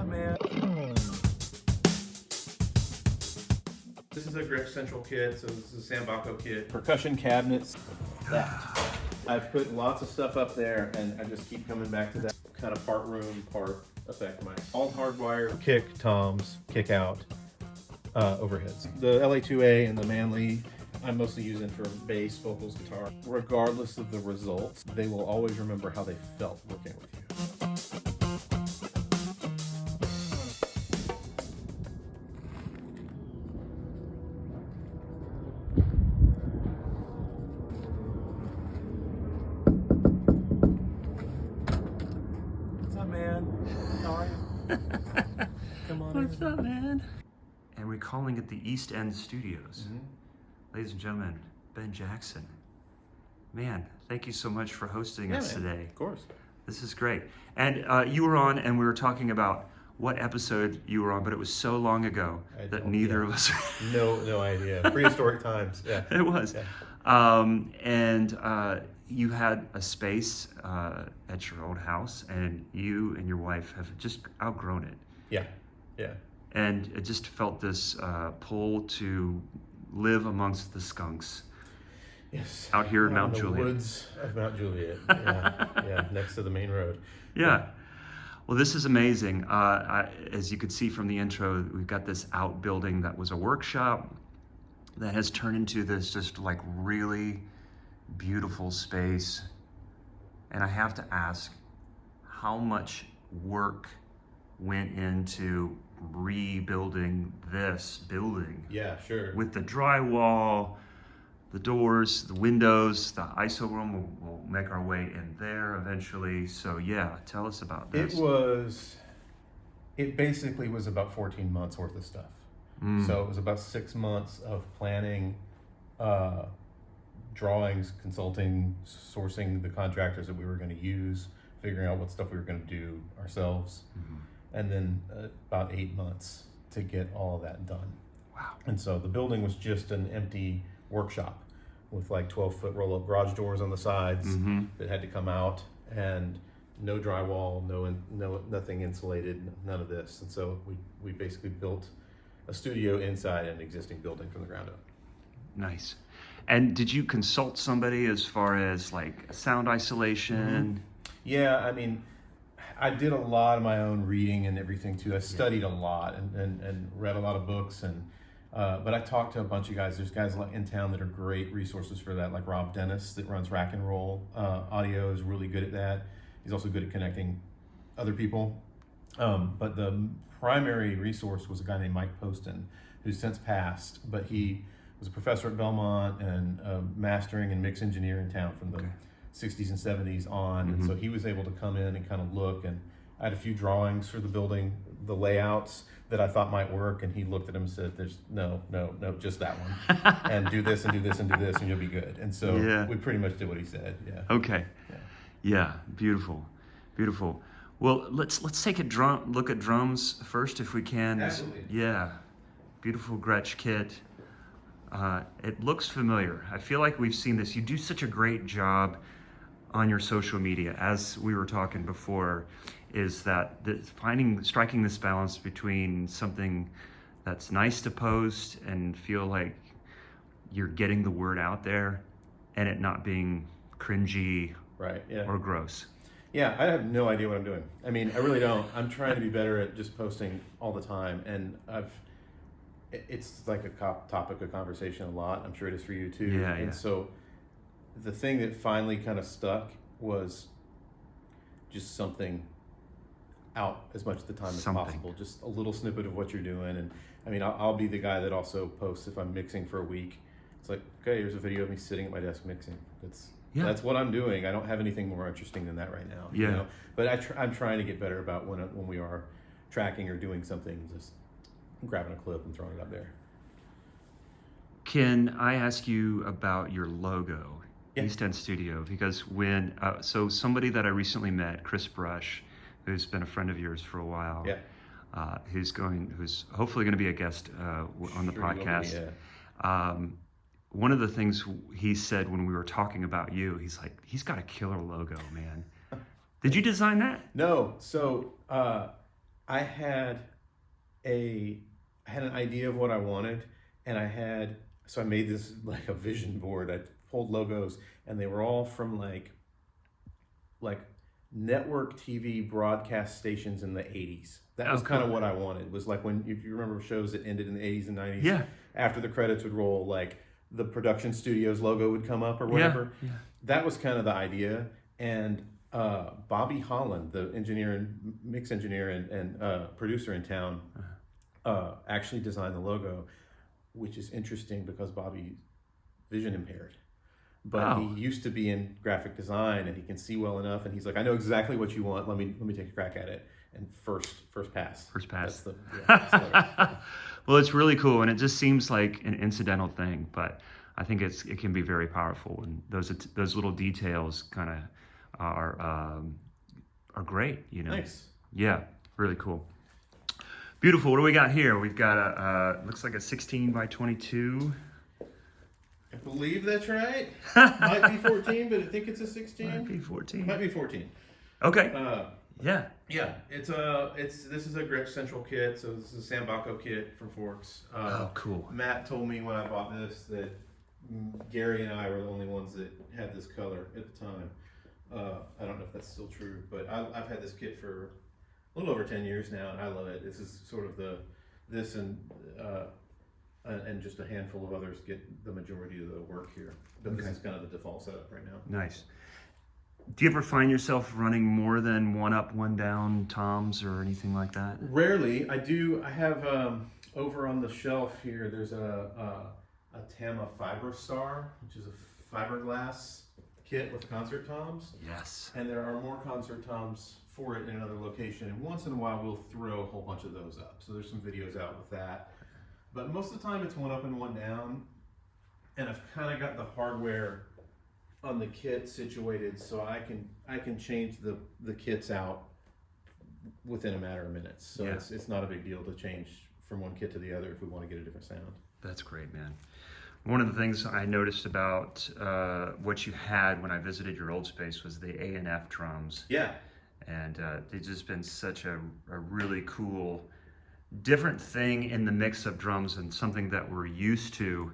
up, man? This is a Gretsch Central kit, so this is a Sambaco kit. Percussion cabinets, that. I've put lots of stuff up there, and I just keep coming back to that kind of part room, part effect mic. All hardwired kick toms, kick out overheads. The LA2A and the Manley, I'm mostly using for bass, vocals, guitar. Regardless of the results, they will always remember how they felt working with you. What's up, man? How are you? Come on. What's up, man? And we're calling it the East End Studios. Mm-hmm. Ladies and gentlemen, Ben Jackson. Man, thank you so much for hosting us today. Of course. This is great. And you were on, and we were talking about what episode you were on, but it was so long ago that neither of us. No idea. Prehistoric times. Yeah. It was. Yeah. You had a space at your old house, and you and your wife have just outgrown it. Yeah. And it just felt this pull to live amongst the skunks. Yes. Out here in Mount the Juliet. Woods of Mount Juliet. Yeah, next to the main road. Yeah. Well, this is amazing. As you could see from the intro, we've got this outbuilding that was a workshop that has turned into this just like really beautiful space. And I have to ask, how much work went into rebuilding this building? Yeah, sure. With the drywall, the doors, the windows, the ISO room, we'll make our way in there eventually. So yeah, tell us about this. It basically was about 14 months worth of stuff. So it was about 6 months of planning, drawings, consulting, sourcing the contractors that we were going to use, figuring out what stuff we were going to do ourselves. And then about 8 months to get all of that done. Wow. And so the building was just an empty workshop with like 12-foot roll-up garage doors on the sides that had to come out, and no drywall, nothing insulated, none of this. And so we basically built a studio inside an existing building from the ground up. Nice. And did you consult somebody as far as like sound isolation? Yeah, I mean, I did a lot of my own reading and everything too. I studied a lot and read a lot of books, and but I talked to a bunch of guys. There's guys in town that are great resources for that, like Rob Dennis that runs Rack and Roll Audio is really good at that. He's also good at connecting other people. But the primary resource was a guy named Mike Poston, who's since passed, but he was a professor at Belmont and a mastering and mix engineer in town from the 60s and 70s on. And so he was able to come in and kind of look, and I had a few drawings for the building, the layouts that I thought might work, and he looked at them and said, there's no, just that one. And do this and do this and do this and you'll be good. And so we pretty much did what he said. Yeah. Okay. Yeah, beautiful. Well, let's take a look at drums first if we can. Absolutely. Yeah. Beautiful Gretsch kit. It looks familiar. I feel like we've seen this. You do such a great job on your social media, as we were talking before, is that striking this balance between something that's nice to post and feel like you're getting the word out there, and it not being cringy or gross. Yeah, I have no idea what I'm doing. I mean, I really don't. I'm trying to be better at just posting all the time, and it's like a topic of conversation a lot. I'm sure it is for you too. And so the thing that finally kind of stuck was just something out as much of the time as possible. Just a little snippet of what you're doing. And I mean, I'll be the guy that also posts if I'm mixing for a week. It's like, okay, here's a video of me sitting at my desk mixing. That's what I'm doing. I don't have anything more interesting than that right now. You know? But I'm trying to get better about when we are tracking or doing something, just grabbing a clip and throwing it up there. Can I ask you about your logo, East End Studio? Because so somebody that I recently met, Chris Brush, who's been a friend of yours for a while, who's hopefully going to be a guest on the podcast. One of the things he said when we were talking about you, he's like, he's got a killer logo, man. Did you design that? No. So I had an idea of what I wanted, and so I made this like a vision board. I pulled logos, and they were all from like network TV broadcast stations in the 80s. That was kind of what I wanted. Was like if you remember shows that ended in the 80s and 90s. Yeah. After the credits would roll, like the production studios logo would come up or whatever. Yeah. That was kind of the idea. And Bobby Holland, the mix engineer and producer in town, actually designed the logo, which is interesting because Bobby's vision impaired. But he used to be in graphic design, and he can see well enough. And he's like, I know exactly what you want. Let me take a crack at it. And first pass. First pass. That's Well, it's really cool, and it just seems like an incidental thing, but I think it can be very powerful, and those little details kind of are great, you know. Nice. Yeah, really cool. Beautiful. What do we got here? We've got looks like a 16 by 22. I believe that's right. Might be 14, but I think it's a 16. Might be 14. Might be 14. Okay. Yeah. Yeah. This is a Gretsch Central kit. So this is a Sambaco kit from Forks. Cool. Matt told me when I bought this that Gary and I were the only ones that had this color at the time. I don't know if that's still true, but I've had this kit for a little over 10 years now, and I love it. This is sort of this and just a handful of others get the majority of the work here. But This is kind of the default setup right now. Nice. Do you ever find yourself running more than one up, one down toms or anything like that? Rarely. I do. I have over on the shelf here. There's a Tama Fiberstar, which is a fiberglass kit with concert toms. Yes. And there are more concert toms for it in another location. And once in a while, we'll throw a whole bunch of those up. So there's some videos out with that. But most of the time, it's one up and one down. And I've kind of got the hardware on the kit situated so I can change the kits out within a matter of minutes. So it's not a big deal to change from one kit to the other if we want to get a different sound. That's great, man. One of the things I noticed about what you had when I visited your old space was the A&F drums. Yeah. And they've just been such a really cool, different thing in the mix of drums and something that we're used to,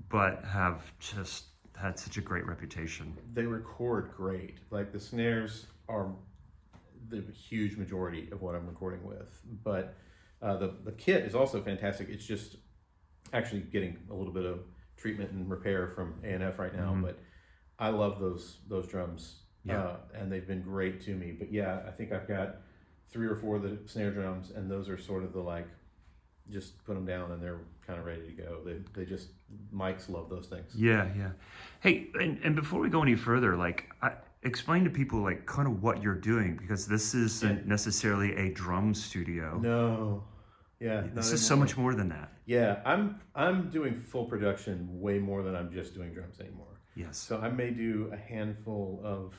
but have just had such a great reputation. They record great. Like the snares are the huge majority of what I'm recording with, but the kit is also fantastic. It's just actually getting a little bit of treatment and repair from A&F right now, but I love those drums, and they've been great to me. But I think I've got 3 or 4 of the snare drums, and those are sort of the just put them down and they're kind of ready to go. They just, mics love those things. Yeah. Hey, and before we go any further, explain to people kind of what you're doing, because this isn't necessarily a drum studio. No. Yeah. This is so much more than that. Yeah, I'm doing full production way more than I'm just doing drums anymore. Yes. So I may do a handful of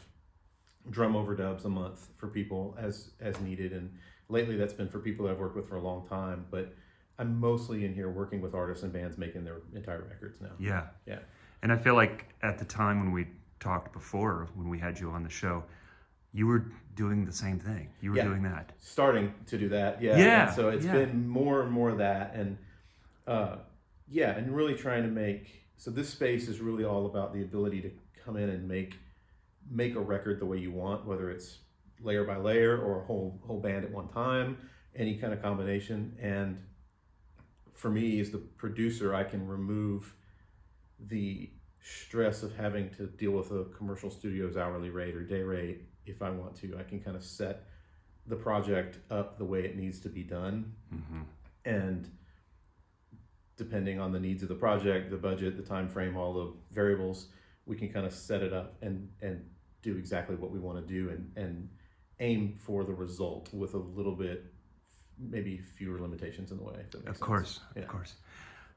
drum overdubs a month for people as needed, and lately that's been for people that I've worked with for a long time, but I'm mostly in here working with artists and bands making their entire records now. Yeah. And I feel like at the time when we talked before, when we had you on the show, you were doing the same thing. You were doing that. Starting to do that, Yeah. And so it's been more and more of that, and and really trying to make, so this space is really all about the ability to come in and make a record the way you want, whether it's layer by layer or a whole band at one time, any kind of combination. And for me as the producer, I can remove the stress of having to deal with a commercial studio's hourly rate or day rate. If I want to, I can kind of set the project up the way it needs to be done. And depending on the needs of the project, the budget, the time frame, all the variables, we can kind of set it up and do exactly what we want to do and aim for the result with a little bit, maybe fewer limitations in the way. Of course.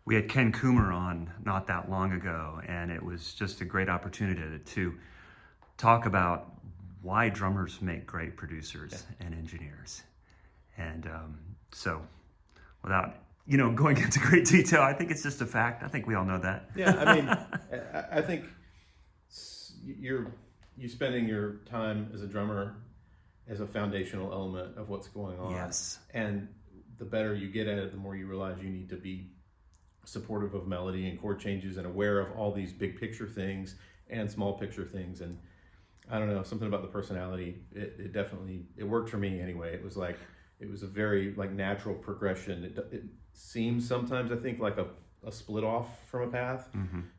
We had Ken Coomer on not that long ago, and it was just a great opportunity to talk about why drummers make great producers and engineers. And so without going into great detail, I think it's just a fact. I think we all know that. Yeah, I mean, I think you spending your time as a drummer as a foundational element of what's going on. Yes. And the better you get at it, the more you realize you need to be supportive of melody and chord changes and aware of all these big picture things and small picture things. And I don't know, something about the personality, it definitely, it worked for me anyway. It was a very like natural progression. It seems sometimes, I think, like a split off from a path,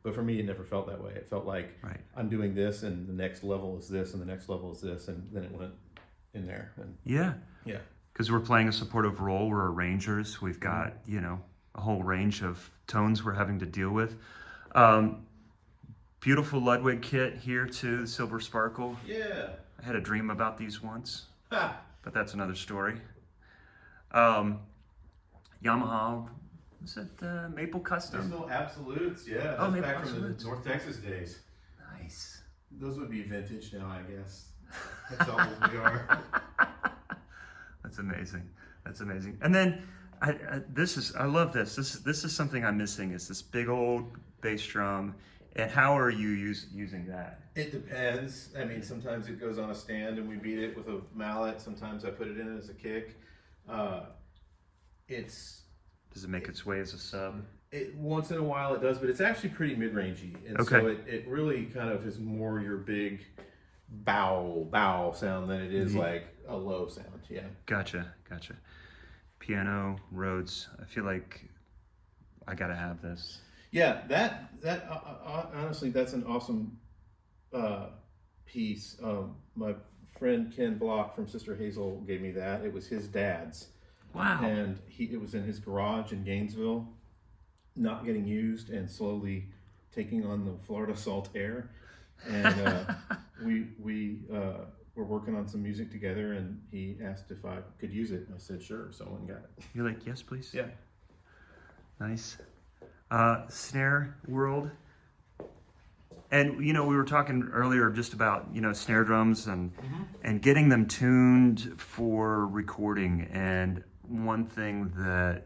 but for me, it never felt that way. It felt like I'm doing this and the next level is this and the next level is this. And then it went in there. And yeah. Yeah. Because we're playing a supportive role. We're arrangers. We've got, you know, a whole range of tones we're having to deal with. Beautiful Ludwig kit here too, the Silver Sparkle. Yeah. I had a dream about these once, Ha! but that's another story. Yamaha, is it Maple Custom? There's no Absolutes, yeah. Oh, That's Maple back from Absolutes. the North Texas days. Nice. Those would be vintage now, I guess. That's how old we are. That's amazing. That's amazing. And then I love this. This is something I'm missing, is this big old bass drum. And how are you using that? It depends. I mean, sometimes it goes on a stand and we beat it with a mallet. Sometimes I put it in as a kick. Does it make its way as a sub? Once in a while it does, but it's actually pretty mid-rangey. And okay. So it really kind of is more your big bow sound than it is like a low sound. Yeah. Gotcha. Piano, Rhodes. I feel like I gotta have this. Yeah, that honestly, that's an awesome piece. My friend Ken Block from Sister Hazel gave me that. It was his dad's. Wow. And it was in his garage in Gainesville, not getting used and slowly taking on the Florida salt air. And we were working on some music together, and he asked if I could use it. I said, sure. So I went and got it. You're like, yes, please? Yeah. Nice. Snare world. And, you know, we were talking earlier just about, you know, snare drums and getting them tuned for recording. And one thing that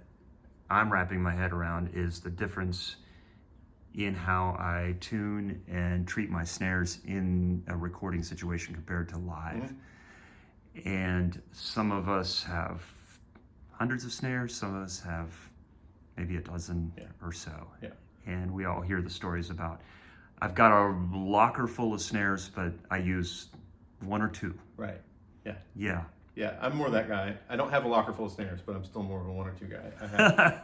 I'm wrapping my head around is the difference in how I tune and treat my snares in a recording situation compared to live. And some of us have hundreds of snares, some of us have maybe a dozen or so. Yeah. And we all hear the stories about, I've got a locker full of snares, but I use one or two. Right. Yeah. Yeah. Yeah, I'm more that guy. I don't have a locker full of snares, but I'm still more of a one or two guy.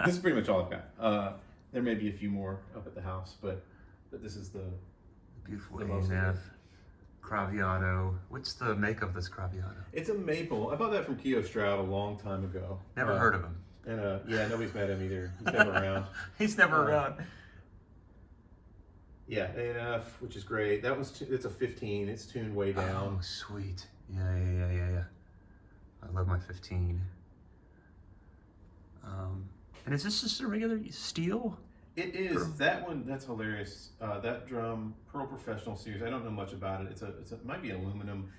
This is pretty much all I've got. There may be a few more up at the house, but this is the beautiful the most ANF Craviotto. What's the make of this Craviotto? It's a maple. I bought that from Keo Stroud a long time ago. Never heard of him. And yeah, nobody's met him either. He's never around. He's never around. Yeah, ANF, which is great. It's a 15. It's tuned way down. Oh, sweet. Yeah. I love my 15. And is this just a regular steel? It is. That one, that's hilarious. That drum, Pearl Professional Series, I don't know much about it. It might be aluminum.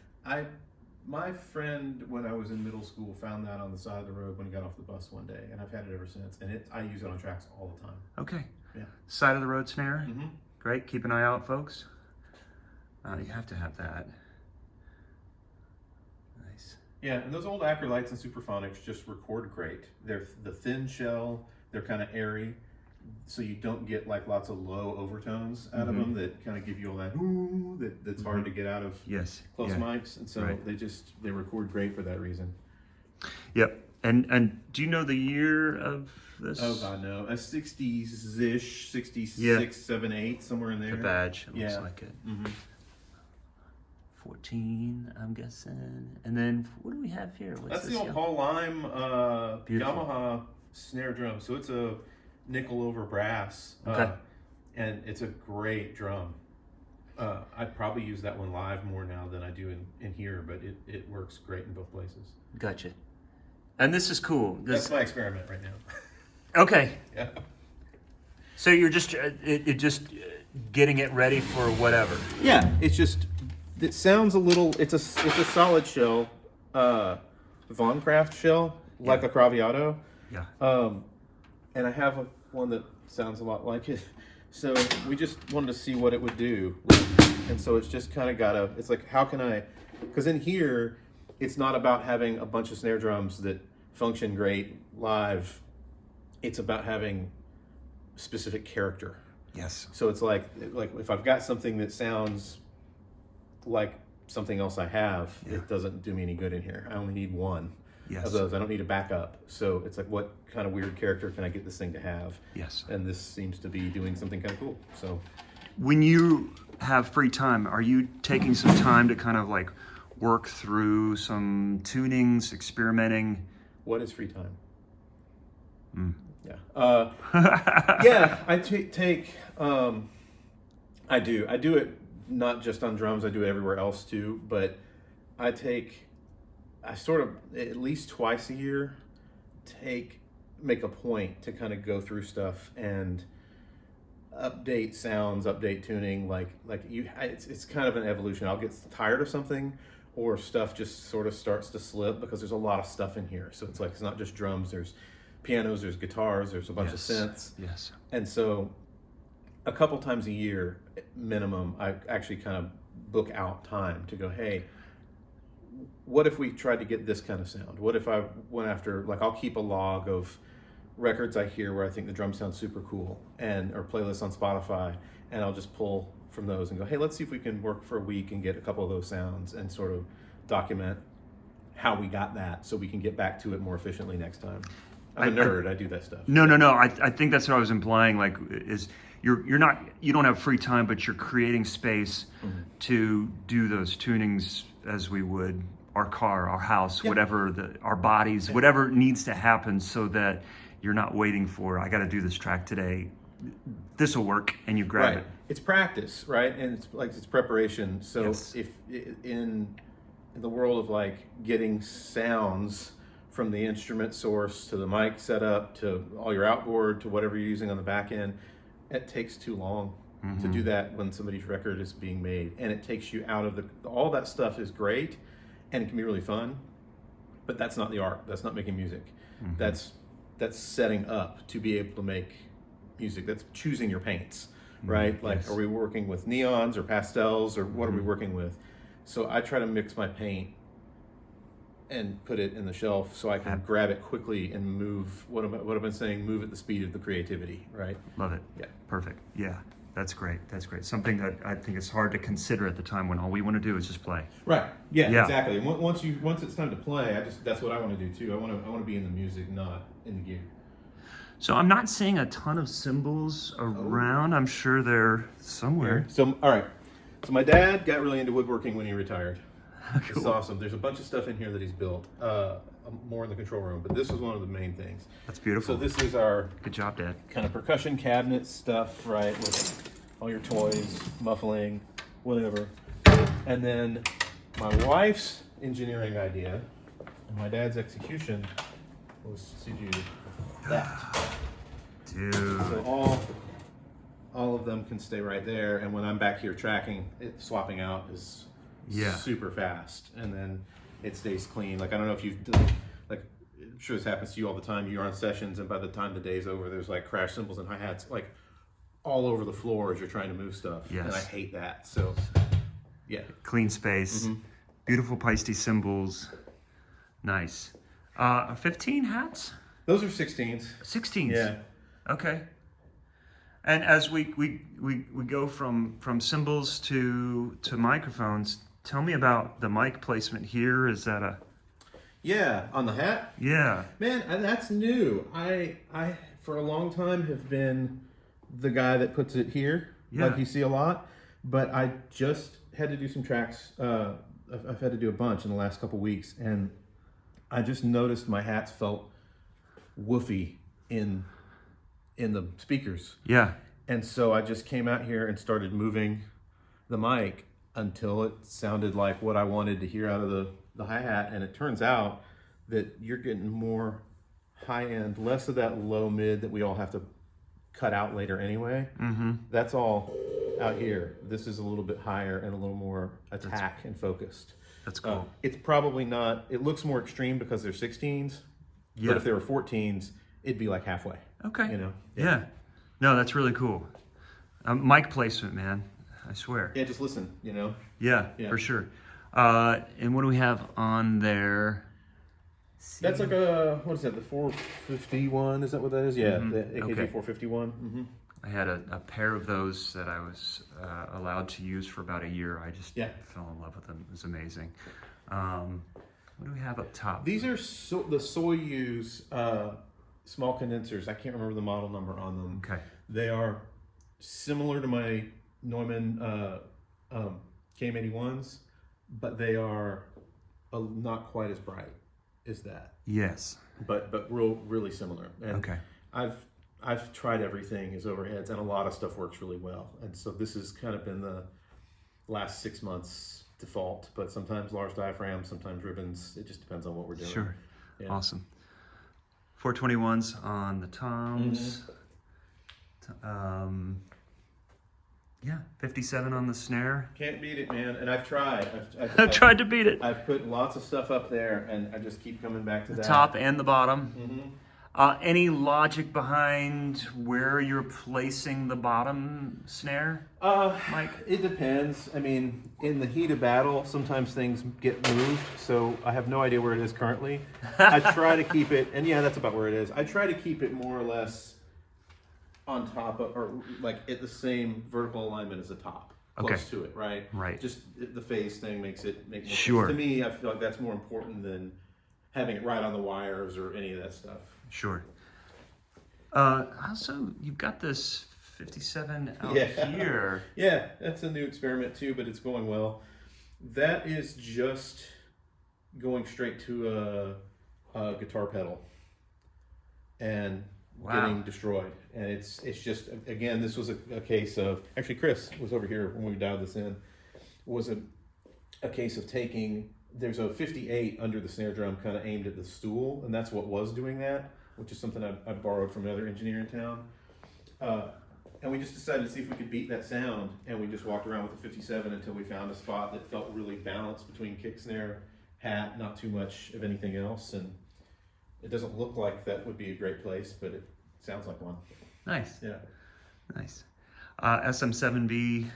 My friend, when I was in middle school, found that on the side of the road when he got off the bus one day, and I've had it ever since. And I use it on tracks all the time. Okay. Yeah. Side of the road snare. Mm-hmm. Great. Keep an eye out, folks. You have to have that. Nice. Yeah, and those old Acrolites and Superphonics just record great. They're the thin shell. They're kind of airy, so you don't get like lots of low overtones out of them that kind of give you all that ooh that's hard to get out of close mics. And so they record great for that reason. Yep. And do you know the year of this? Oh God, no. A 60s-ish, 66, 7, 8, somewhere in there. The badge, it looks like it. 14, I'm guessing. And then what do we have here? That's the old Paul Lime Yamaha snare drum. So it's a nickel over brass. And it's a great drum. I probably use that one live more now than I do in here, but it works great in both places. Gotcha. And this is cool. That's my experiment right now. Okay. Yeah. So you're just getting it ready for whatever. Yeah, it sounds a little. It's a solid shell, Von Craft shell, like a Craviotto. Yeah. And I have one that sounds a lot like it. So we just wanted to see what it would do, and so it's just kind of it's like, how can I? Because in here, it's not about having a bunch of snare drums that function great live. It's about having specific character. Yes. So it's like if I've got something that sounds like something else I have, it doesn't do me any good in here. I only need one of those. I don't need a backup. So it's like, what kind of weird character can I get this thing to have? Yes. And this seems to be doing something kind of cool. So when you have free time, are you taking some time to kind of like work through some tunings, experimenting? What is free time? Yeah. Yeah, I take, I do it not just on drums, I do it everywhere else too, but I sort of, at least twice a year, make a point to kind of go through stuff and update sounds, update tuning, it's kind of an evolution. I'll get tired of something, or stuff just sort of starts to slip because there's a lot of stuff in here. So it's like, it's not just drums, there's pianos, there's guitars, there's a bunch of synths. Yes. And so a couple times a year minimum, I actually kind of book out time to go, hey, what if we tried to get this kind of sound? What if I went after, I'll keep a log of records I hear where I think the drums sound super cool, or playlists on Spotify, and I'll just pull from those and go, hey, let's see if we can work for a week and get a couple of those sounds and sort of document how we got that so we can get back to it more efficiently next time. I'm a nerd. I do that stuff. No. I think that's what I was implying. Is you don't have free time, but you're creating space to do those tunings as we would our car, our house, whatever our bodies, whatever needs to happen, so that you're not waiting for, I got to do this track today. This will work, and you grab it. It's practice, right? And it's preparation. So if in the world of getting sounds from the instrument source to the mic setup to all your outboard to whatever you're using on the back end, it takes too long to do that when somebody's record is being made. And it takes you out of all that stuff is great and it can be really fun, but that's not the art. That's not making music. That's setting up to be able to make music. That's choosing your paints, right? Are we working with neons or pastels, or what are we working with? So I try to mix my paint and put it in the shelf so I can grab it quickly and move what I've been saying, move at the speed of the creativity, right? Love it. Yeah. Perfect. Yeah. That's great. Something that I think is hard to consider at the time when all we want to do is just play. Right. Yeah. Exactly. Once it's time to play, that's what I want to do too. I want to be in the music, not in the gear. So I'm not seeing a ton of cymbals around. I'm sure they're somewhere. So all right. So my dad got really into woodworking when he retired. Cool. It's awesome. There's a bunch of stuff in here that he's built, more in the control room, but this is one of the main things. That's beautiful. So this is our good job, Dad. Kind of percussion cabinet stuff, right? With all your toys, muffling, whatever. And then my wife's engineering idea and my dad's execution was to do that. Dude. So all of them can stay right there, and when I'm back here tracking, swapping out is super fast, and then it stays clean. I don't know if you've done, I'm sure this happens to you all the time. You're on sessions, and by the time the day's over, there's crash cymbals and hi-hats all over the floor as you're trying to move stuff. Yes. And I hate that. So yeah, clean space, beautiful Paiste cymbals, nice. 15 hats? Those are 16s. 16s. Yeah. Okay. And as we go from cymbals to microphones, tell me about the mic placement here. Is that on the hat? Yeah. Man, that's new. I for a long time have been the guy that puts it here, like you see a lot. But I just had to do some tracks. I've had to do a bunch in the last couple weeks, and I just noticed my hats felt woofy in the speakers. Yeah. And so I just came out here and started moving the mic until it sounded like what I wanted to hear out of the hi-hat. And it turns out that you're getting more high-end, less of that low-mid that we all have to cut out later anyway. That's all out here. This is a little bit higher and a little more attack and focused. That's cool. It's probably not, it looks more extreme because they're 16s. Yeah. But if they were 14s, it'd be halfway. Okay. You know? Yeah. No, that's really cool. Mic placement, man. I swear. Yeah, just listen, Yeah, for sure. And what do we have on there? That's like a, what is that, the 451? Is that what that is? Yeah, Mhm. the AKG Okay. 451. Mm-hmm. I had a pair of those that I was allowed to use for about a year. I just fell in love with them. It was amazing. What do we have up top? These are the Soyuz small condensers. I can't remember the model number on them. Okay. They are similar to my Neumann KM81s, but they are not quite as bright as that. Yes. But really similar. And okay. I've tried everything as overheads, and a lot of stuff works really well. And so this has kind of been the last 6 months default, but sometimes large diaphragms, sometimes ribbons. It just depends on what we're doing. Sure. Yeah. Awesome. 421s on the toms. Yeah, 57 on the snare. Can't beat it, man. And I've tried. I've tried to beat it. I've put lots of stuff up there, and I just keep coming back to The that. top and the bottom. Mm-hmm. Any logic behind where you're placing the bottom snare, Mike? It depends. I mean, in the heat of battle, sometimes things get moved, so I have no idea where it is currently. I try to keep it, and yeah, that's about where it is. I try to keep it more or less on top of, or like at the same vertical alignment as the top, close to it, right? Right. Just the phase thing makes more sense. Sure. To me, I feel like that's more important than having it right on the wires or any of that stuff. Sure. Also, you've got this 57 out here. Yeah, that's a new experiment too, but it's going well. That is just going straight to a guitar pedal and getting destroyed. And it's just, again, this was a case of, actually Chris was over here when we dialed this in, was a case of taking, there's a 58 under the snare drum kind of aimed at the stool, and that's what was doing that, which is something I borrowed from another engineer in town. And we just decided to see if we could beat that sound, and we just walked around with the 57 until we found a spot that felt really balanced between kick, snare, hat, not too much of anything else. And it doesn't look like that would be a great place, but it sounds like one. Nice. Yeah. Nice. SM7B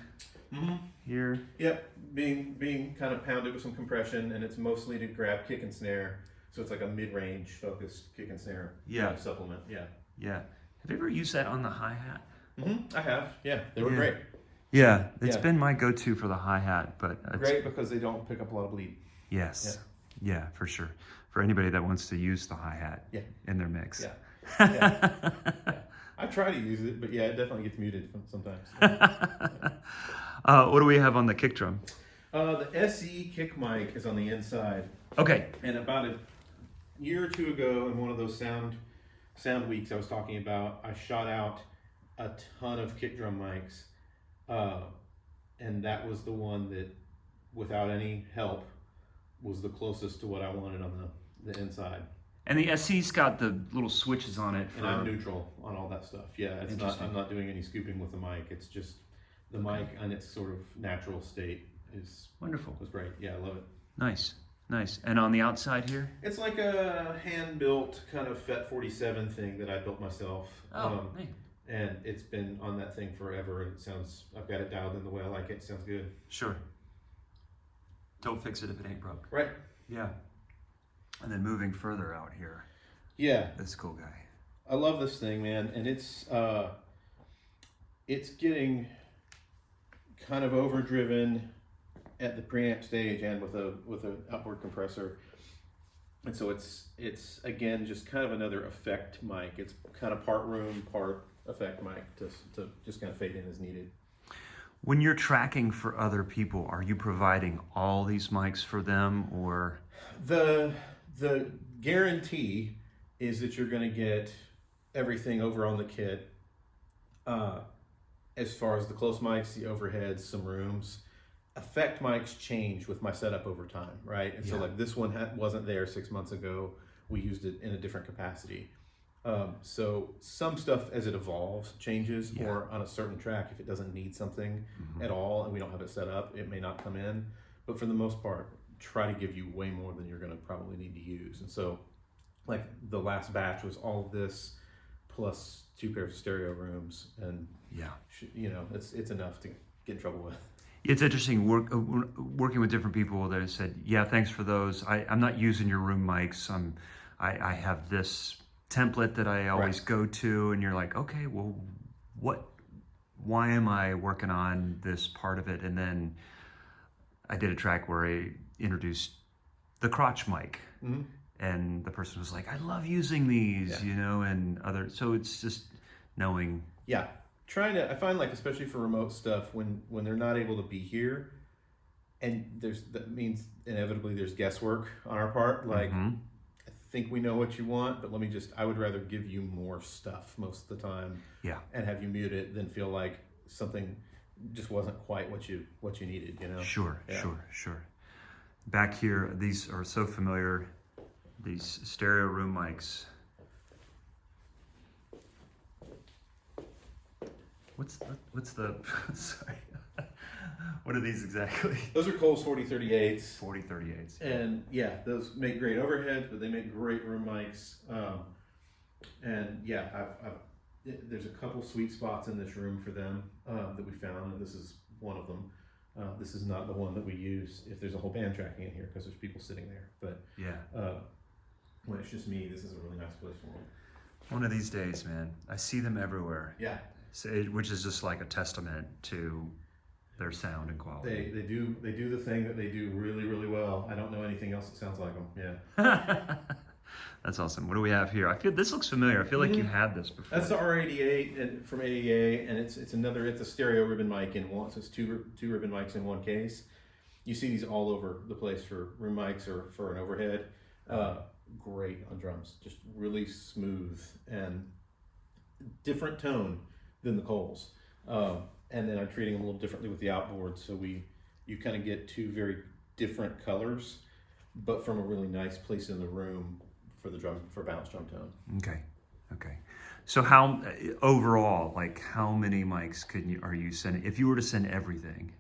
here. Yep, being kind of pounded with some compression, and it's mostly to grab kick and snare. So it's like a mid-range focused kick and snare supplement. Yeah. Yeah. Have you ever used that on the hi-hat? I have. Yeah, they were great. Yeah, it's been my go-to for the hi-hat, but it's great because they don't pick up a lot of bleed. Yes. Yeah, for sure. For anybody that wants to use the hi-hat in their mix. Yeah. I try to use it, but yeah, it definitely gets muted sometimes. What do we have on the kick drum? The SE kick mic is on the inside. Okay. And about a year or two ago, in one of those sound weeks I was talking about, I shot out a ton of kick drum mics, and that was the one that, without any help, was the closest to what I wanted on the inside. And the SE's got the little switches on it. And I'm neutral on all that stuff. Yeah, it's not. I'm not doing any scooping with the mic. It's just the mic in its sort of natural state is wonderful. Was great. Yeah, I love it. Nice. And on the outside here? It's like a hand-built kind of FET 47 thing that I built myself. Oh, neat. And it's been on that thing forever, and it sounds, I've got it dialed in the way I like it. It sounds good. Sure. Don't fix it if it ain't broke. Right. Yeah. And then moving further out here. Yeah. This cool guy. I love this thing, man. And it's getting kind of overdriven at the preamp stage and with a upward compressor. And so it's again just kind of another effect mic. It's kind of part room, part effect mic to just kind of fade in as needed. When you're tracking for other people, are you providing all these mics for them, or? The guarantee is that you're going to get everything over on the kit. As far as the close mics, the overheads, some rooms. Effect mics change with my setup over time, right? And so like this one wasn't there 6 months ago. We used it in a different capacity. So some stuff as it evolves changes, or on a certain track, if it doesn't need something at all and we don't have it set up, it may not come in. But for the most part, try to give you way more than you're going to probably need to use. And so like the last batch was all of this plus 2 pairs of stereo rooms, and you know, it's enough to get in trouble with. It's interesting working with different people that have said, yeah, thanks for those. I'm not using your room mics. I have this template that I always go to, and you're like, okay, well, why am I working on this part of it? And then I did a track where I introduced the crotch mic, and the person was like, I love using these, and so it's just knowing. Yeah. I find like, especially for remote stuff, when they're not able to be here, and that means inevitably there's guesswork on our part. Like, I think we know what you want, but I would rather give you more stuff most of the time. Yeah. And have you mute it than feel like something just wasn't quite what you needed, Sure. Back here, these are so familiar, these stereo room mics. What's the sorry. What are these exactly? Those are Cole's 4038s. 4038s. And yeah, those make great overheads, but they make great room mics. And yeah, there's a couple sweet spots in this room for them that we found, and this is one of them. This is not the one that we use if there's a whole band tracking in here, because there's people sitting there. But yeah, when it's just me, this is a really nice place for them. One of these days, man, I see them everywhere. Yeah. Which is just like a testament to their sound and quality. They do the thing that they do really, really well. I don't know anything else that sounds like them. Yeah. That's awesome. What do we have here? I feel this looks familiar. I feel like you had this before. That's the R88 from AEA, and it's a stereo ribbon mic in one. So it's two ribbon mics in one case. You see these all over the place for room mics or for an overhead. Great on drums, just really smooth and different tone than the Coles. And then I'm treating them a little differently with the outboard, so you kind of get two very different colors, but from a really nice place in the room for balanced drum tone. Okay. So how overall, like how many mics are you sending? If you were to send everything,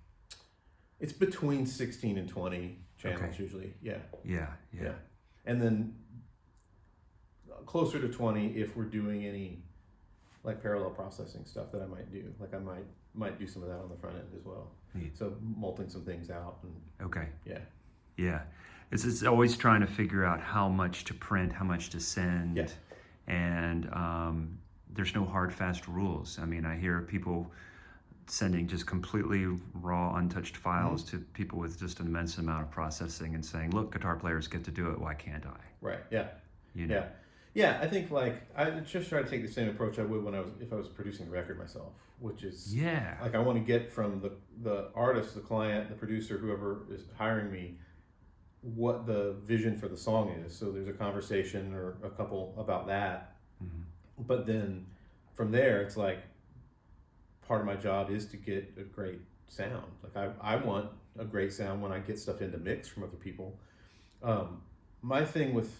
it's between 16 and 20 channels usually. Yeah. And then closer to 20 if we're doing any like parallel processing stuff that I might do. Like I might do some of that on the front end as well. Neat. So multing some things out. Yeah. It's always trying to figure out how much to print, how much to send. Yeah. And there's no hard, fast rules. I mean, I hear people sending just completely raw, untouched files to people with just an immense amount of processing and saying, look, guitar players get to do it, why can't I? Right, yeah. Yeah. Yeah, I think like I just try to take the same approach I would if I was producing the record myself, which is like I want to get from the artist, the client, the producer, whoever is hiring me, what the vision for the song is. So there's a conversation or a couple about that. But then from there, it's like part of my job is to get a great sound. Like I want a great sound when I get stuff into mix from other people. My thing with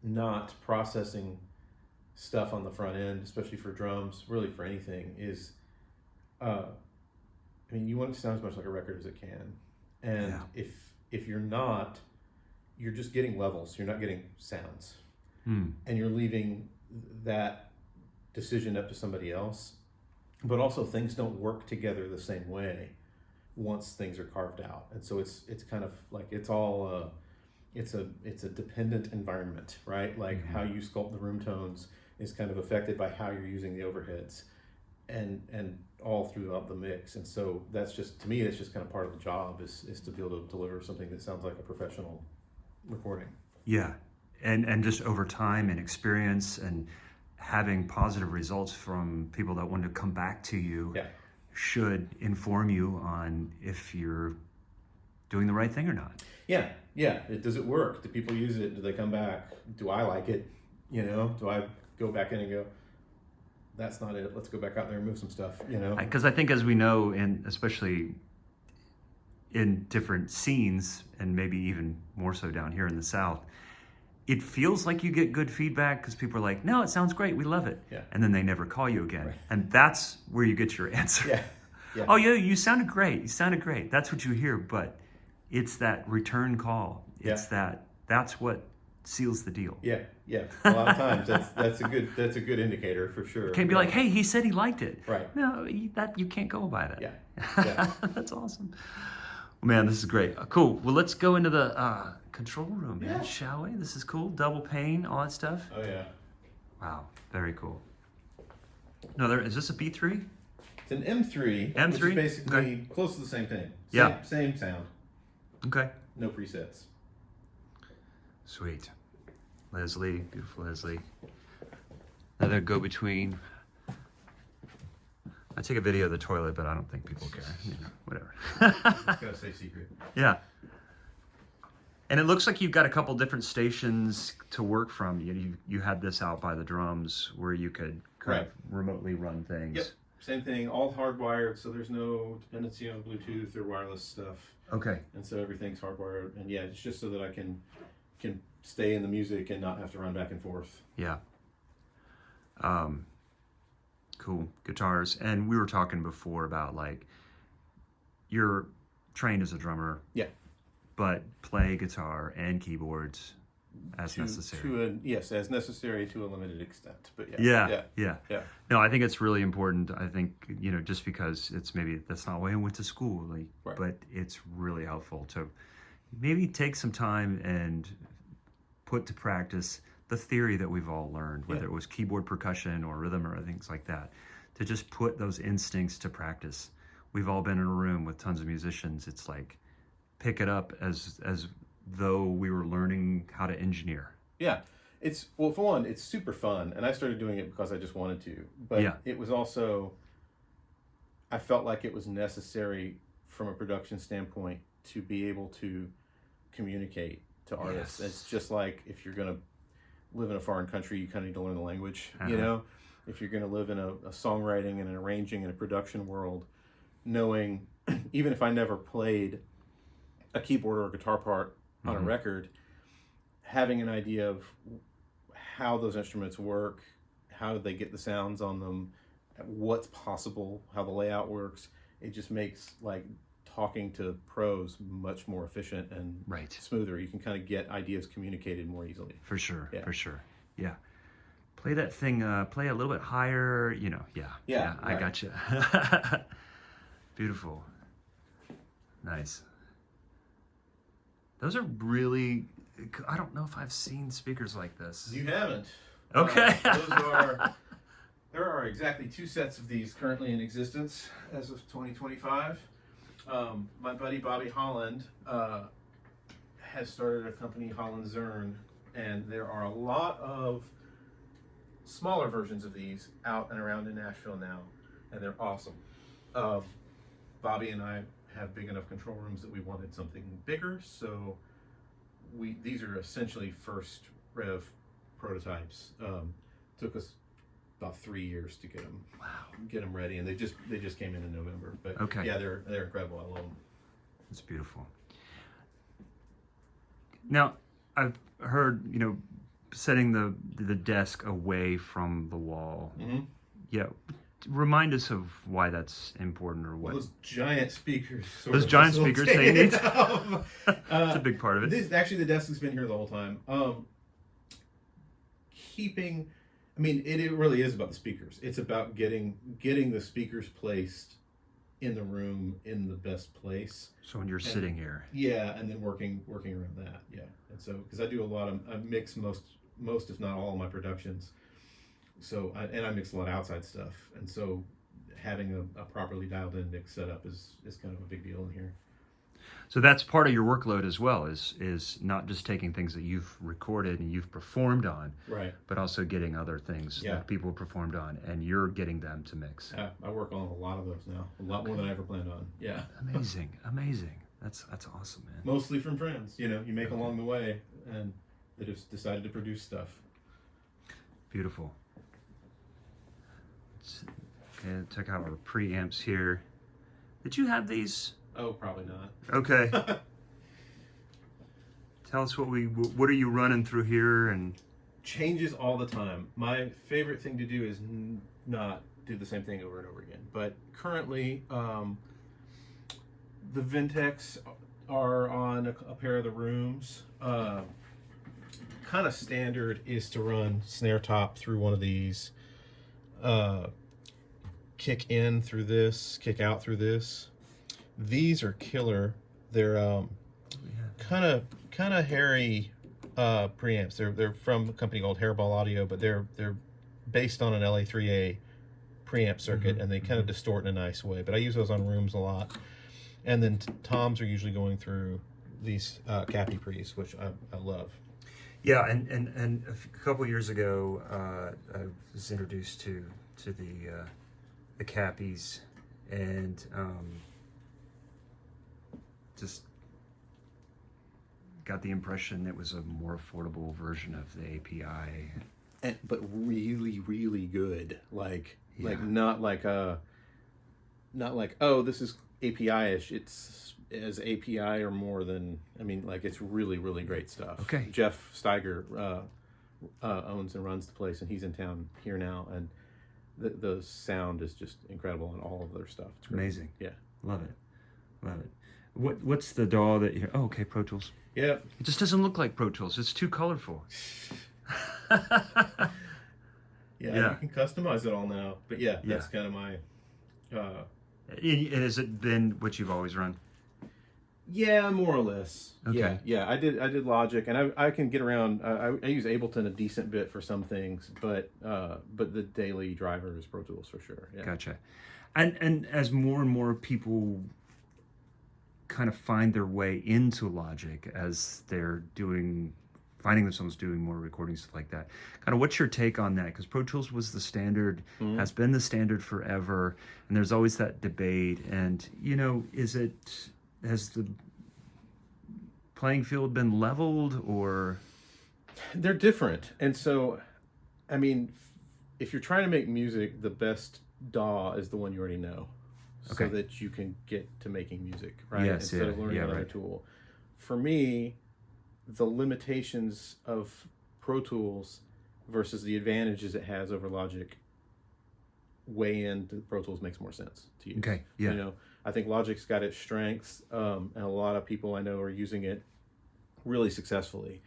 not processing stuff on the front end, especially for drums, really for anything, is you want it to sound as much like a record as it can. And if you're not, you're just getting levels, you're not getting sounds. And you're leaving that decision up to somebody else. But also things don't work together the same way once things are carved out. And so it's kind of like it's all it's a dependent environment, right? Like how you sculpt the room tones is kind of affected by how you're using the overheads and all throughout the mix. And so that's just, to me, that's just kind of part of the job is to be able to deliver something that sounds like a professional recording. Yeah. And just over time and experience and having positive results from people that want to come back to you should inform you on if you're doing the right thing or not. Yeah. Does it work? Do people use it? Do they come back? Do I like it? Do I go back in and go, that's not it, let's go back out there and move some stuff, Because I think, as we know, and especially in different scenes, and maybe even more so down here in the South, it feels like you get good feedback because people are like, no, it sounds great, we love it. Yeah. And then they never call you again. Right. And that's where you get your answer. Yeah. Oh, yeah, you sounded great. That's what you hear, but it's that return call. It's that's what seals the deal. Yeah. A lot of times that's a good indicator for sure. Can't be like, hey, he said he liked it. Right. No, you can't go by that. Yeah. That's awesome. Well, man, this is great. Cool. Well, let's go into the control room, man, shall we? This is cool. Double pane, all that stuff. Oh yeah. Wow, very cool. No, is this a B3? It's an M3. M3? Which is basically close to the same thing. Same sound. Okay. No presets. Sweet. Leslie, beautiful Leslie. Another go-between. I take a video of the toilet, but I don't think people care. Whatever. It's gotta stay secret. Yeah. And it looks like you've got a couple different stations to work from. You had this out by the drums where you could kind of remotely run things. Yep. Same thing, all hardwired, so there's no dependency on Bluetooth or wireless stuff. Okay. And so everything's hardwired, and it's just so that I can stay in the music and not have to run back and forth. Yeah. Cool. Guitars. And we were talking before about like, you're trained as a drummer. Yeah. But play guitar and keyboards as necessary. As necessary to a limited extent. But yeah. No, I think it's really important. I think, just because that's not why I went to school, but it's really helpful to maybe take some time and put to practice the theory that we've all learned, whether it was keyboard percussion or rhythm or things like that, to just put those instincts to practice. We've all been in a room with tons of musicians. It's like, pick it up as though we were learning how to engineer. Yeah. For one, it's super fun, and I started doing it because I just wanted to. But it was also, I felt like it was necessary from a production standpoint to be able to communicate to artists. It's just like if you're going to live in a foreign country, you kind of need to learn the language, If you're going to live in a songwriting and an arranging and a production world, knowing, even if I never played a keyboard or a guitar part on a record, having an idea of how those instruments work, how they get the sounds on them, what's possible, how the layout works, it just makes talking to pros much more efficient and smoother. You can kind of get ideas communicated more easily. For sure. Yeah. Play that thing, play a little bit higher, I gotcha. Beautiful. Nice. Those are really, I don't know if I've seen speakers like this. You haven't. Okay. There are exactly 2 sets of these currently in existence as of 2025. My buddy Bobby Holland has started a company, Holland Zern, and there are a lot of smaller versions of these out and around in Nashville now, and they're awesome. Bobby and I have big enough control rooms that we wanted something bigger, so these are essentially first rev prototypes. Took us about 3 years to get them ready, and they just came in November. But they're incredible. I love them. It's beautiful. Now, I've heard setting the desk away from the wall. Mm-hmm. Yeah. Remind us of why that's important, or what. Those giant speakers. Those giant speakers, they need. That's a big part of it. Actually, the desk has been here the whole time. It really is about the speakers. It's about getting the speakers placed in the room in the best place. So when you're sitting here. Yeah, and then working around that. Yeah, and so because I mix most if not all of my productions. So I mix a lot of outside stuff, and so having a properly dialed in mix setup is kind of a big deal in here. So that's part of your workload as well, is not just taking things that you've recorded and you've performed on, right? But also getting other things that people performed on, and you're getting them to mix. Yeah, I work on a lot of those now, a lot more than I ever planned on. Yeah, amazing. That's awesome, man. Mostly from friends, you make along the way, and that have decided to produce stuff. Beautiful. Okay, check out our preamps here. Did you have these? Oh, probably not. Okay. Tell us what are you running through here, and changes all the time. My favorite thing to do is not do the same thing over and over again. But currently, the Vintex are on a pair of the rooms. kind of standard is to run snare top through one of these, kick in through this, kick out through this. These are killer. They're kind of hairy preamps. They're from a company called Hairball Audio, but they're based on an LA3A preamp circuit, and they kind of distort in a nice way. But I use those on rooms a lot. And then toms are usually going through these Cappy pre's, which I love. Yeah, and a couple years ago, I was introduced to the Cappies, and just got the impression it was a more affordable version of the API. But really, really good. Like not like oh, this is API-ish. It's as API or more than, I mean, like, it's really, really great stuff. Okay. Jeff Steiger owns and runs the place, and he's in town here now, and the sound is just incredible on all of their stuff. It's great. Amazing. Yeah. Love it. What's the DAW that you... Oh, okay, Pro Tools. Yeah. It just doesn't look like Pro Tools. It's too colorful. Yeah, you can customize it all now. But yeah, that's kind of my... And has it been what you've always run? Yeah, more or less. Okay. Yeah. I did Logic, and I can get around. I use Ableton a decent bit for some things, but the daily driver is Pro Tools for sure. Yeah. Gotcha. And as more and more people kind of find their way into Logic as they're finding themselves doing more recording, stuff like that. Kind of what's your take on that? Because Pro Tools was the standard, has been the standard forever, and there's always that debate. And, has the playing field been leveled, or? They're different. And so, I mean, if you're trying to make music, the best DAW is the one you already know. Okay. So that you can get to making music, right? Yes, Instead of learning another tool. For me, the limitations of Pro Tools versus the advantages it has over Logic weigh into Pro Tools makes more sense to use. Okay, yeah. I think Logic's got its strengths, and a lot of people I know are using it really successfully.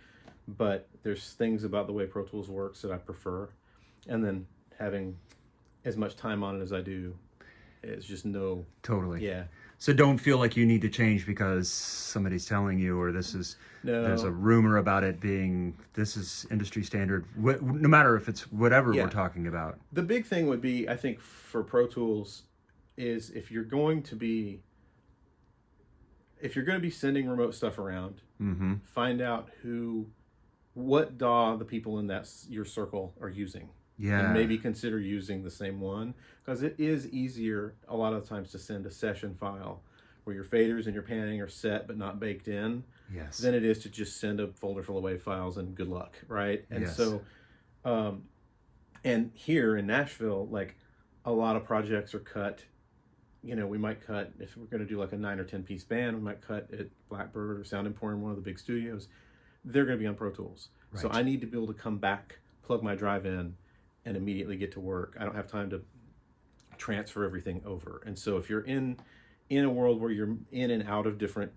But there's things about the way Pro Tools works that I prefer. And then having as much time on it as I do, it's just no... Totally. Yeah. So don't feel like you need to change because somebody's telling you, or there's a rumor about it being, this is industry standard, no matter if it's whatever we're talking about. The big thing would be, I think, for Pro Tools is if you're going to be sending remote stuff around, find out what DAW the people in your circle are using. Yeah. And maybe consider using the same one, because it is easier a lot of times to send a session file where your faders and your panning are set but not baked in, than it is to just send a folder full of WAV files and good luck, right? And so, and here in Nashville, like, a lot of projects are cut. We might cut, if we're going to do like a 9 or 10 piece band, we might cut at Blackbird or Sound Emporium, one of the big studios. They're going to be on Pro Tools. Right. So I need to be able to come back, plug my drive in, and immediately get to work. I don't have time to transfer everything over. And so if you're in a world where you're in and out of different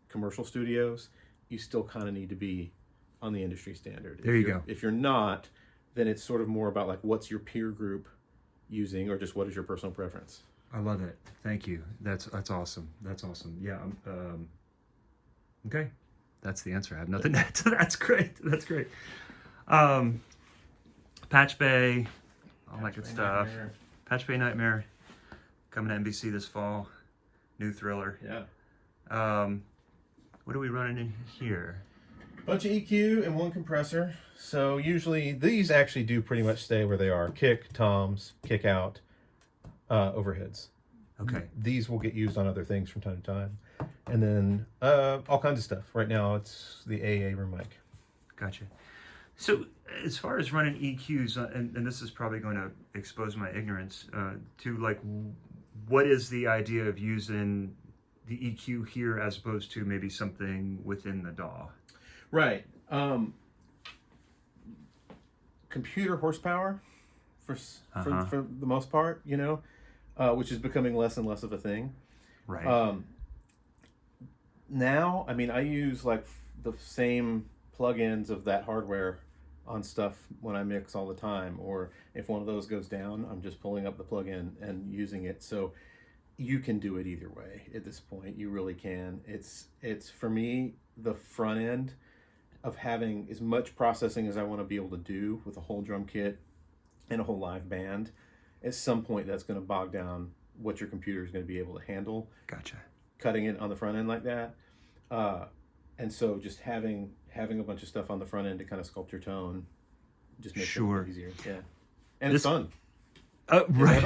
commercial studios, you still kind of need to be on the industry standard. There you go. If you're not, then it's sort of more about like, what's your peer group using, or just what is your personal preference? I love it. Thank you. That's awesome. That's awesome. Yeah. Okay. That's the answer. I have nothing to add to that. That's great. That's great. Patch Bay, all that good stuff. Nightmare. Patch Bay Nightmare, coming to NBC this fall. New thriller. Yeah. What are we running in here? Bunch of EQ and one compressor. So usually these actually do pretty much stay where they are. Kick, toms, kick out, overheads. Okay. These will get used on other things from time to time. And then all kinds of stuff. Right now it's the AA room mic. Gotcha. So as far as running EQs, and this is probably going to expose my ignorance, to like, what is the idea of using the EQ here as opposed to maybe something within the DAW? Right. Computer horsepower for the most part, which is becoming less and less of a thing. Right. Now, I mean, I use like the same plugins of that hardware on stuff when I mix all the time, or if one of those goes down, I'm just pulling up the plugin and using it. So you can do it either way at this point. You really can. It's for me, the front end of having as much processing as I want to be able to do with a whole drum kit and a whole live band. At some point, that's going to bog down what your computer is going to be able to handle. Gotcha. Cutting it on the front end like that. And so just having a bunch of stuff on the front end to kind of sculpt your tone just makes it easier. Yeah. And it's fun. Right.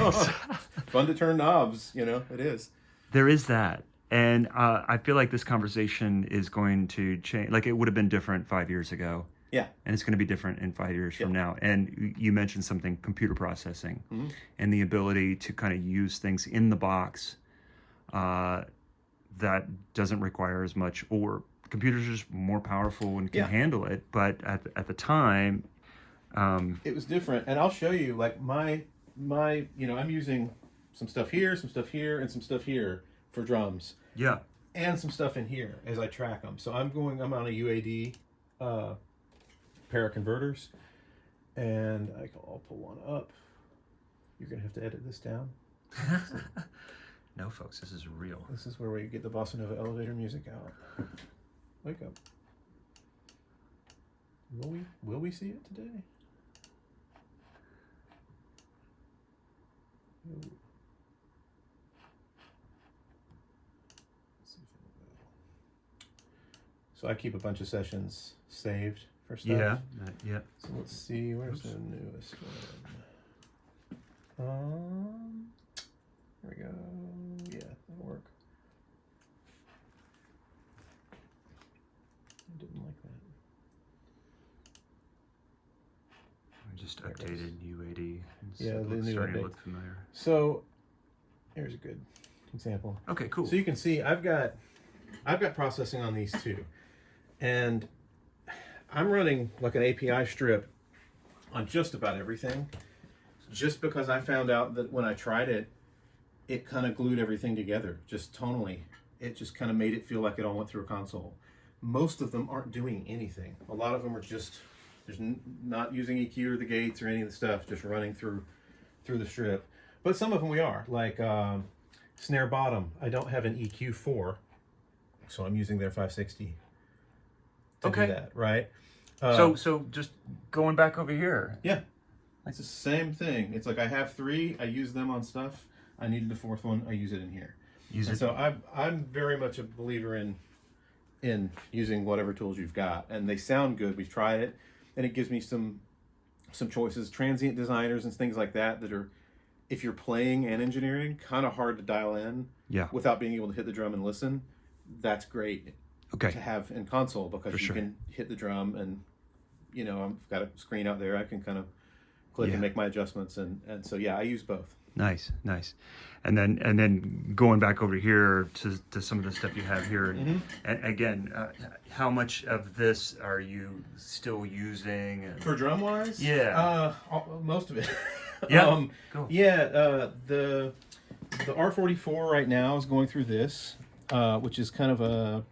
Fun to turn knobs, it is. There is that. And I feel like this conversation is going to change. Like, it would have been different 5 years ago. Yeah. And it's going to be different in 5 years from now. And you mentioned something, computer processing, and the ability to kind of use things in the box that doesn't require as much, or computers are just more powerful and can handle it. But at the time, it was different. And I'll show you, like, my I'm using some stuff here, and some stuff here for drums. Yeah. And some stuff in here as I track them. So I'm on a UAD pair of converters, and I'll pull one up. You're gonna have to edit this down. No, folks, this is real. This is where we get the bossa nova elevator music out. Wake up. Will we see it today? Let's see if it will. So I keep a bunch of sessions saved for stuff. Yeah. So let's see, where's the newest one? There we go. Yeah, that'll work. I didn't like that. I just updated UAD. Yeah, the new starting update. to look familiar. So here's a good example. Okay, cool. So you can see I've got processing on these two, and I'm running like an API strip on just about everything, just because I found out that when I tried it, it kind of glued everything together, just tonally. It just kind of made it feel like it all went through a console. Most of them aren't doing anything. A lot of them are just not using EQ or the gates or any of the stuff, just running through the strip. But some of them we are, like snare bottom. I don't have an EQ for, so I'm using their 560 to do that, right? So just going back over here. Yeah, it's the same thing. It's like I have three, I use them on stuff. I needed the fourth one, I use it in here. So I'm very much a believer in using whatever tools you've got, and they sound good. We've tried it, and it gives me some choices. Transient designers and things like that are, if you're playing and engineering, kind of hard to dial in without being able to hit the drum and listen. That's great to have in console, because you can hit the drum and, I've got a screen out there. I can kind of click and make my adjustments. And so, I use both. Nice. And then going back over here to some of the stuff you have here. And again, how much of this are you still using? For drum wise? Yeah. Most of it. Yeah. Cool. Yeah. The R44 right now is going through this, which is kind of a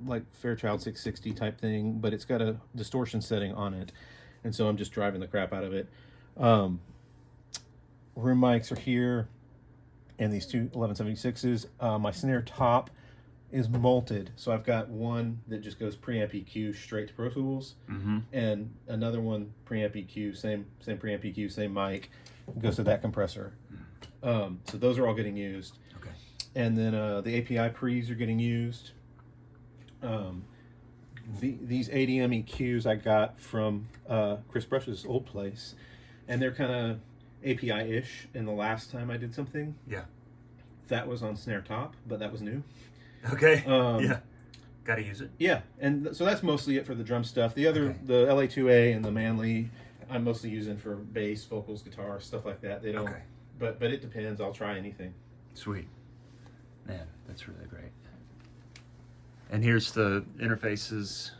like Fairchild 660 type thing, but it's got a distortion setting on it, and so I'm just driving the crap out of it. Room mics are here, and these two 1176s. My snare top is multed, so I've got one that just goes preamp EQ straight to Pro Tools, and another one preamp EQ, same preamp EQ, same mic, goes to that compressor. So those are all getting used. Okay. And then the API pre's are getting used. These ADM EQs I got from Chris Brush's old place, and they're kind of API-ish. And the last time I did something, that was on snare top, but that was new. Okay. Gotta use it. Yeah, and so that's mostly it for the drum stuff. The other, the LA2A and the Manly, I'm mostly using for bass, vocals, guitar, stuff like that. They don't, but it depends. I'll try anything. Sweet. Man, that's really great. And here's the interfaces.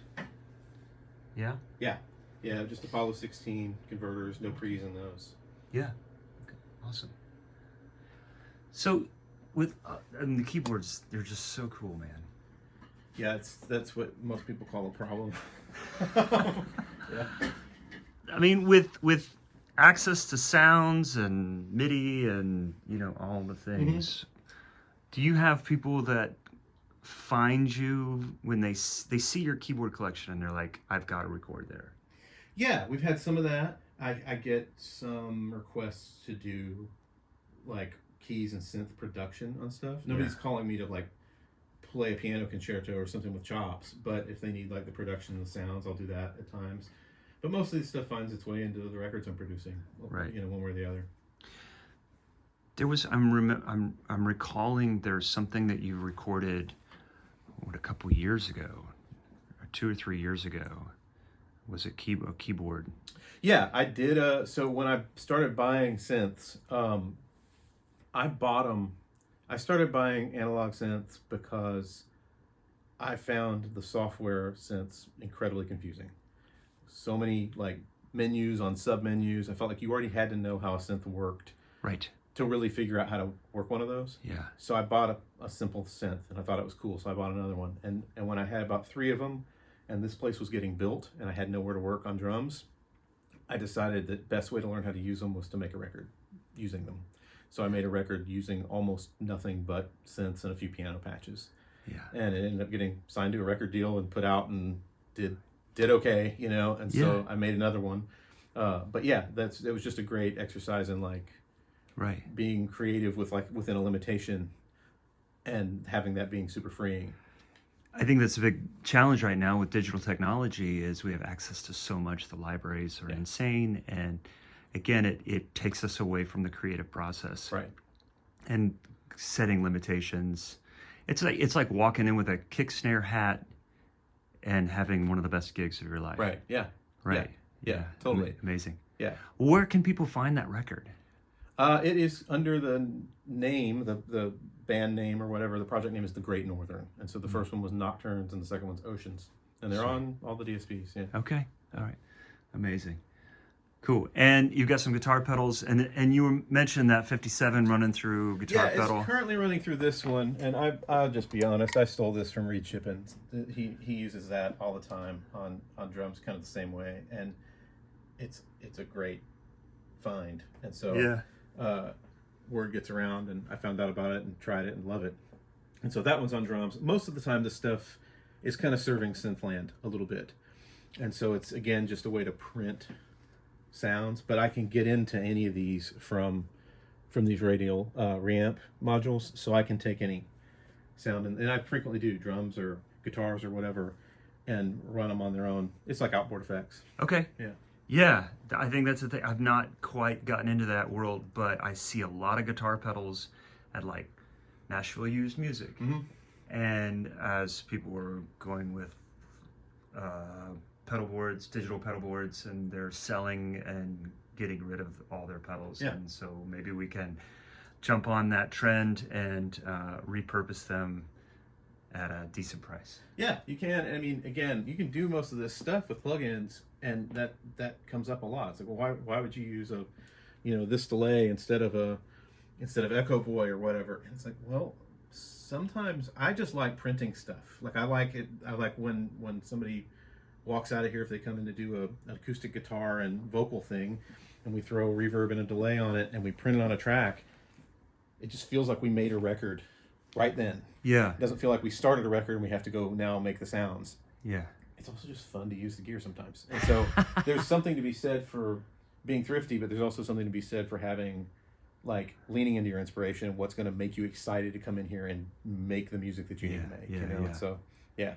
Yeah? Yeah, just Apollo 16 converters, no pre's in those. Yeah. Okay. Awesome. So, with and the keyboards, they're just so cool, man. Yeah, that's what most people call a problem. Yeah. I mean, with access to sounds and MIDI and all the things, do you have people that find you when they see your keyboard collection and they're like, I've got to record there? Yeah, we've had some of that. I get some requests to do like keys and synth production on stuff. Nobody's calling me to like play a piano concerto or something with chops, but if they need like the production and the sounds, I'll do that at times. But most of the stuff finds its way into the records I'm producing, right? One way or the other. There was I'm recalling there's something that you recorded a couple years ago, or 2 or 3 years ago. Was it a keyboard? Yeah, I did. So when I started buying synths, I bought them. I started buying analog synths because I found the software synths incredibly confusing. So many like menus on sub-menus. I felt like you already had to know how a synth worked. Right. To really figure out how to work one of those. Yeah. So I bought a simple synth and I thought it was cool. So I bought another one. And when I had about 3 of them and this place was getting built and I had nowhere to work on drums, I decided that best way to learn how to use them was to make a record using them. So I made a record using almost nothing but synths and a few piano patches. Yeah. And it ended up getting signed to a record deal and put out and did okay, and so I made another one. But yeah, it was just a great exercise in like being creative with like within a limitation and having that being super freeing. I think that's a big challenge right now with digital technology is we have access to so much. The libraries are insane. And again, it takes us away from the creative process. Right. And setting limitations. It's like walking in with a kick snare hat and having one of the best gigs of your life. Right. Yeah. Right. Yeah. Totally. Amazing. Yeah. Where can people find that record? It is under the name, the band name or whatever. The project name is The Great Northern. And so the first one was Nocturnes and the second one's Oceans. And they're on all the DSPs. Yeah. Okay. All right. Amazing. Cool. And you've got some guitar pedals, and you mentioned that 57 running through guitar pedal. Yeah, it's currently running through this one, and I'll just be honest, I stole this from Reed Chippin. He uses that all the time on drums, kind of the same way, and it's a great find. And so word gets around, and I found out about it and tried it and love it. And so that one's on drums. Most of the time, this stuff is kind of serving Synthland a little bit, and so it's again just a way to print sounds, but I can get into any of these from these radial reamp modules, so I can take any sound, and I frequently do drums or guitars or whatever and run them on their own. It's like outboard effects. Okay. Yeah, I think that's the thing. I've not quite gotten into that world, but I see a lot of guitar pedals at like Nashville Used Music, and as people were going with pedal boards, digital pedal boards, and they're selling and getting rid of all their pedals. And so maybe we can jump on that trend and repurpose them at a decent price. Yeah, you can. I mean, again, you can do most of this stuff with plugins, and that comes up a lot. It's like, well, why would you use this delay instead of Echo Boy or whatever? And it's like, well, sometimes I just like printing stuff. Like I like when somebody walks out of here, if they come in to do an acoustic guitar and vocal thing, and we throw a reverb and a delay on it and we print it on a track, it just feels like we made a record right then. Yeah. It doesn't feel like we started a record and we have to go now make the sounds. Yeah. It's also just fun to use the gear sometimes. And so there's something to be said for being thrifty, but there's also something to be said for having, like, leaning into your inspiration, what's going to make you excited to come in here and make the music that you need to make. So, yeah.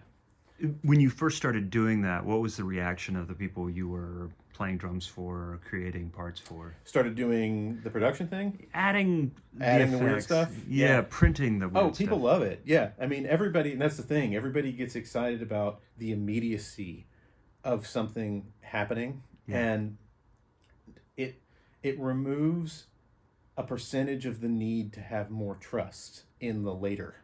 When you first started doing that, what was the reaction of the people you were playing drums for or creating parts for? Started doing the production thing? Adding the weird stuff? Yeah, printing the weird stuff. People love it. Yeah. I mean, everybody, and that's the thing, everybody gets excited about the immediacy of something happening. Yeah. And it removes a percentage of the need to have more trust in the later.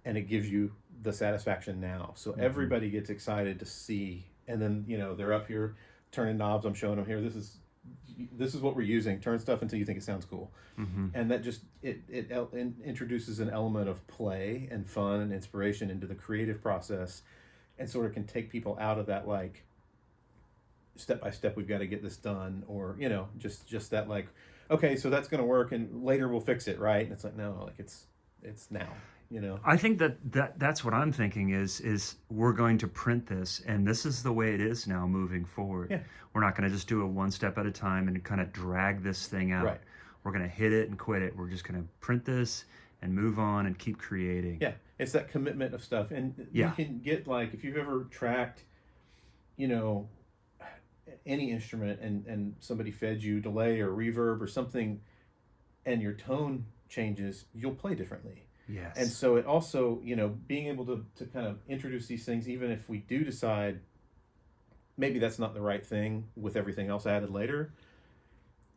And it gives you the satisfaction now. So everybody gets excited to see, and then they're up here turning knobs. I'm showing them here. This is this is what we're using. Turn stuff until you think it sounds cool. And that just it introduces an element of play and fun and inspiration into the creative process, and sort of can take people out of that like step by step, we've got to get this done, or just that like, okay, so that's going to work and later we'll fix it, right? And it's like, no, like it's now. I think that's what I'm thinking is we're going to print this, and this is the way it is now moving forward. Yeah. We're not going to just do it one step at a time and kind of drag this thing out. Right. We're going to hit it and quit it. We're just going to print this and move on and keep creating. Yeah, it's that commitment of stuff. And you can get, like, if you've ever tracked, any instrument and somebody fed you delay or reverb or something and your tone changes, you'll play differently. Yes. And so it also, being able to kind of introduce these things, even if we do decide maybe that's not the right thing with everything else added later,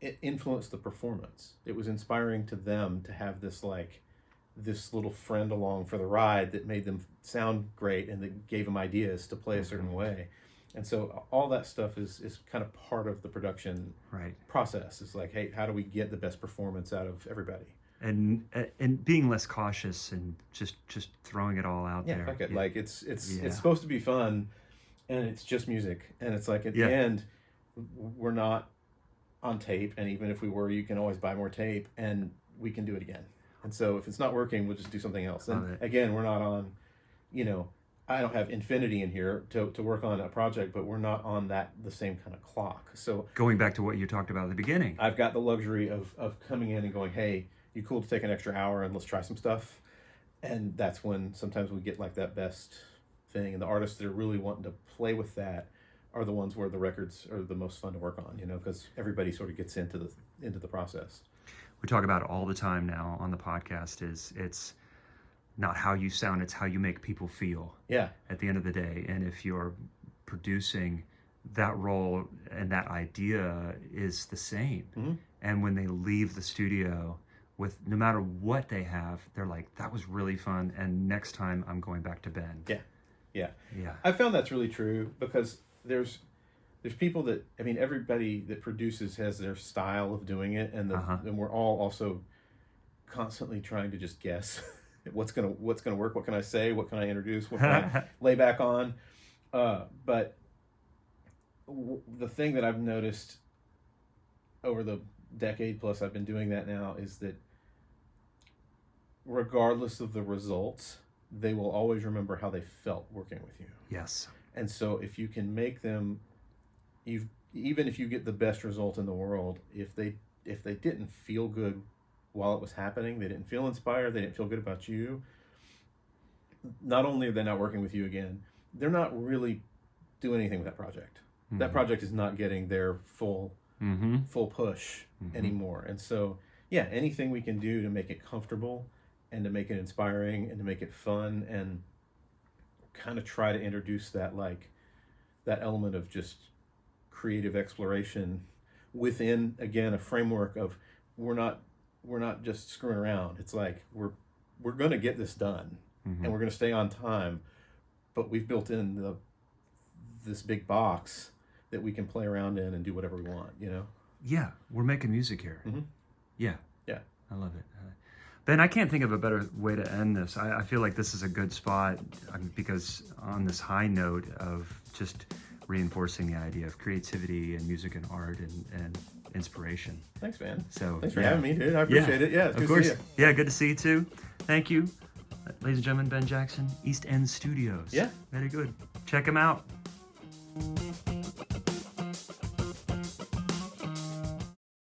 it influenced the performance. It was inspiring to them to have this little friend along for the ride that made them sound great and that gave them ideas to play a certain way. And so all that stuff is kind of part of the production process. It's like, hey, how do we get the best performance out of everybody? And being less cautious and just throwing it all out there. Yeah, fuck it. Like it's supposed to be fun, and it's just music. And it's like at the end, we're not on tape, and even if we were, you can always buy more tape, and we can do it again. And so if it's not working, we'll just do something else. And again, we're not on, I don't have infinity in here to work on a project, but we're not on the same kind of clock. So going back to what you talked about at the beginning, I've got the luxury of coming in and going, hey, you cool to take an extra hour and let's try some stuff. And that's when sometimes we get like that best thing. And the artists that are really wanting to play with that are the ones where the records are the most fun to work on, because everybody sort of gets into the process. We talk about it all the time now on the podcast. It's not how you sound, it's how you make people feel. Yeah. At the end of the day, and if you're producing, that role and that idea is the same. Mm-hmm. And when they leave the studio with no matter what they have, they're like, that was really fun, and next time I'm going back to Ben. Yeah. I found that's really true, because there's people that, everybody that produces has their style of doing it, and and we're all also constantly trying to just guess what's gonna work, what can I say, what can I introduce, what can I lay back on. But the thing that I've noticed over the decade plus I've been doing that now is that regardless of the results, they will always remember how they felt working with you. Yes. And so if you can make them, even if you get the best result in the world, if they didn't feel good while it was happening, they didn't feel inspired, they didn't feel good about you, not only are they not working with you again, they're not really doing anything with that project. Mm-hmm. That project is not getting their full push anymore. And so, anything we can do to make it comfortable and to make it inspiring and to make it fun and kind of try to introduce that element of just creative exploration within, again, a framework of we're not just screwing around. It's like we're going to get this done, and we're going to stay on time, but we've built in this big box that we can play around in and do whatever we want, Yeah, we're making music here. Mm-hmm. Yeah. I love it. Ben, I can't think of a better way to end this. I feel like this is a good spot because on this high note of just reinforcing the idea of creativity and music and art and inspiration. Thanks, man. So thanks for having me, dude. I appreciate it. Yeah, it's good to see you. Yeah, good to see you too. Thank you. Ladies and gentlemen, Ben Jackson, East End Studios. Yeah. Very good. Check him out.